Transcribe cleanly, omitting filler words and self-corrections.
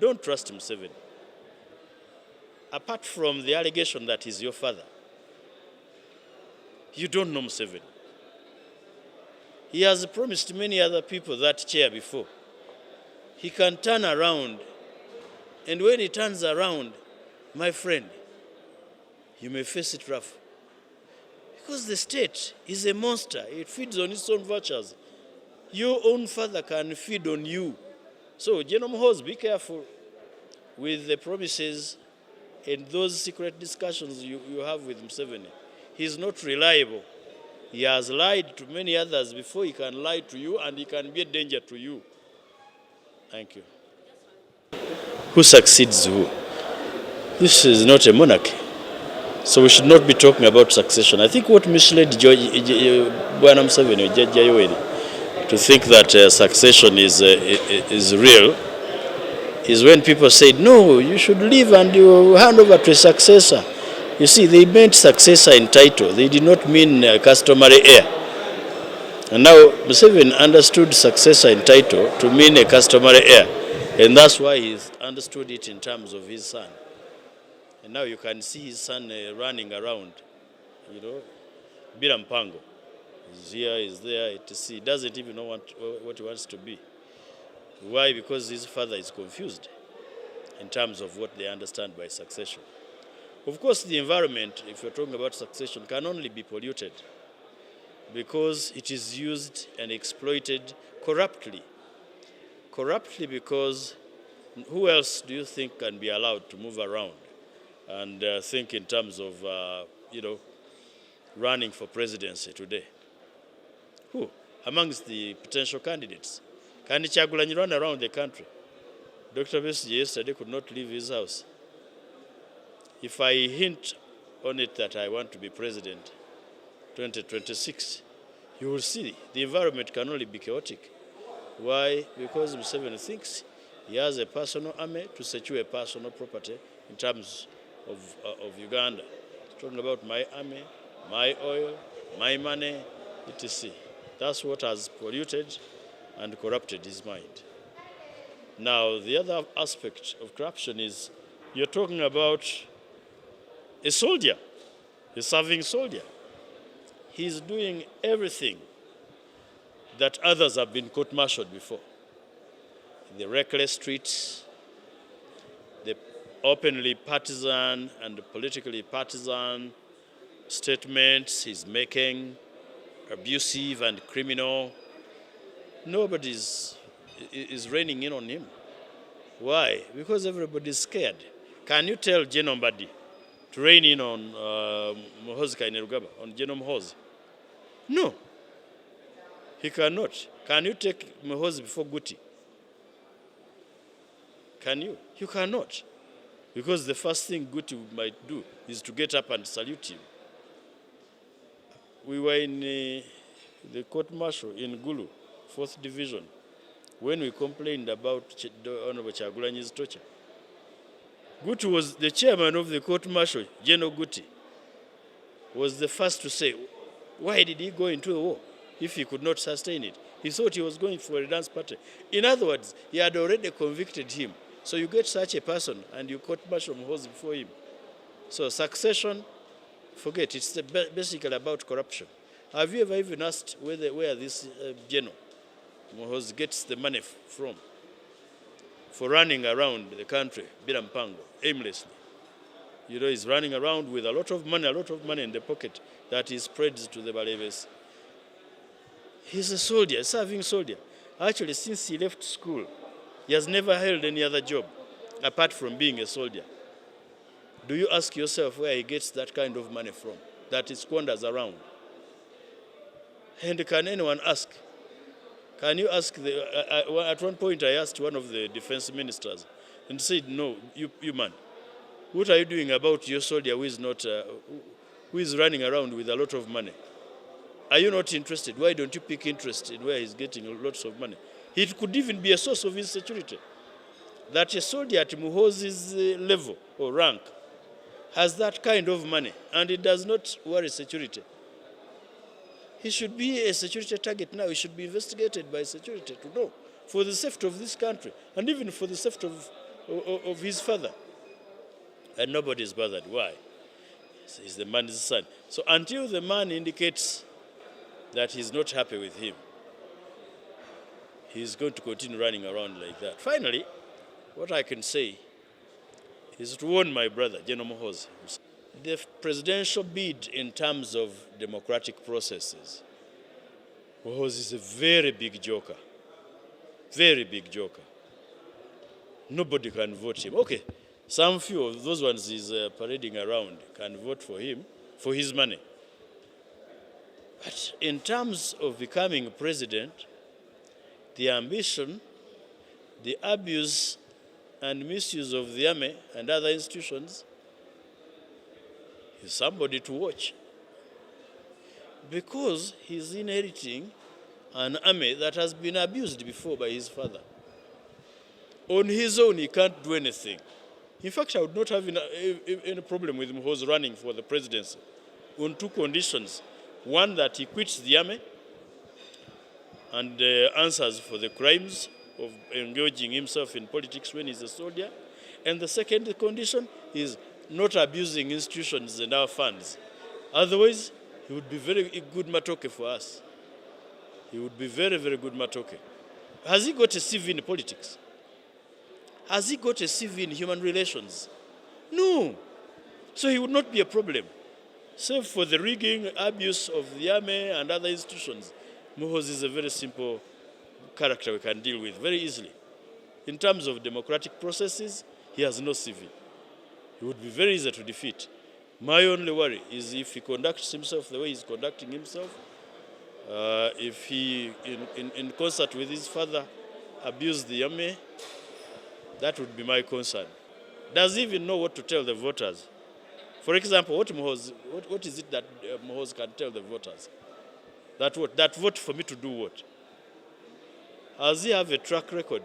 Don't trust Museveni. Apart from the allegation that he's your father, you don't know Museveni. He has promised many other people that chair before. He can turn around, and when he turns around, my friend, you may face it rough. Because the state is a monster. It feeds on its own virtues. Your own father can feed on you. So, General Muhoozi, be careful with the promises and those secret discussions you have with Museveni. He's not reliable. He has lied to many others before. He can lie to you, and he can be a danger to you. Thank you. Who succeeds who? This is not a monarchy. So we should not be talking about succession. I think what misled Bwana Museveni to think that succession is real is when people said, no, you should leave and you hand over to a successor. You see, they meant successor in title. They did not mean customary heir. And now Museveni understood successor in title to mean a customary heir. And that's why he's understood it in terms of his son. And now you can see his son running around, bila mpango. He's here, he's there, he doesn't even know what he wants to be. Why? Because his father is confused in terms of what they understand by succession. Of course, the environment, if you're talking about succession, can only be polluted because it is used and exploited corruptly. Corruptly because who else do you think can be allowed to move around and think in terms of, running for presidency today? Who? Amongst the potential candidates. Can Kyagulanyi run around the country? Dr. Besigye yesterday could not leave his house. If I hint on it that I want to be president 2026, you will see the environment can only be chaotic. Why? Because Museveni thinks he has a personal army to secure a personal property in terms of Uganda. He's talking about my army, my oil, my money, etc. That's what has polluted and corrupted his mind. Now, the other aspect of corruption is you're talking about a soldier, a serving soldier. He's doing everything that others have been court-martialed before. The reckless streets, the openly partisan and politically partisan statements he's making, abusive and criminal. Nobody is reining in on him. Why? Because everybody's scared. Can you tell General Mbadi to rein in on Muhoozi Keinerugaba, on General Muhoozi? No. He cannot. Can you take Muhoozi before Guti? Can you? You cannot. Because the first thing Guti might do is to get up and salute him. We were in the court-martial in Gulu, 4th Division, when we complained about Honorable Kyagulanyi's torture. Guti was the chairman of the court-martial, General Guti, was the first to say, why did he go into a war if he could not sustain it? He thought he was going for a dance party. In other words, he had already convicted him. So you get such a person and you court-martial Muhoozi before him. So succession, forget, it's basically about corruption. Have you ever even asked where this General Muhoozi gets the money from for running around the country, bila mpango, aimlessly? He's running around with a lot of money in the pocket that he spreads to the Balebes. He's a soldier, a serving soldier. Actually, since he left school, he has never held any other job apart from being a soldier. Do you ask yourself where he gets that kind of money from, that he squanders around? And can anyone ask? Can you ask? At one point, I asked one of the defense ministers and said, no, you man, what are you doing about your soldier who is running around with a lot of money? Are you not interested? Why don't you pick interest in where he's getting lots of money? It could even be a source of insecurity. That a soldier at Muhoozi's level or rank has that kind of money and it does not worry security. He should be a security target now. He should be investigated by security to know for the safety of this country and even for the safety of of his father. And nobody is bothered. Why? He's the man's son. So until the man indicates that he's not happy with him, he's going to continue running around like that. Finally, what I can say is to warn my brother, General Muhoozi. The presidential bid in terms of democratic processes, Muhoozi is a very big joker. Very big joker. Nobody can vote him. Okay, some few of those ones he's parading around can vote for him for his money. But in terms of becoming president, the ambition, the abuse and misuse of the army and other institutions is somebody to watch. Because he's inheriting an army that has been abused before by his father. On his own, he can't do anything. In fact, I would not have any problem with Muhoozi running for the presidency on two conditions. One, that he quits the army and answers for the crimes of engaging himself in politics when he's a soldier. And the second condition is not abusing institutions and our funds. Otherwise, he would be very good matoke for us. He would be very, very good matoke. Has he got a CV in politics? Has he got a CV in human relations? No. So he would not be a problem. Save for the rigging, abuse of the army and other institutions, Muhoozi is a very simple character we can deal with very easily. In terms of democratic processes, he has no CV. He would be very easy to defeat. My only worry is if he conducts himself the way he's conducting himself, if he, in concert with his father, abused the army, that would be my concern. Does he even know what to tell the voters? For example, what is it that Muhoozi can tell the voters? That vote for me to do what? Does he have a track record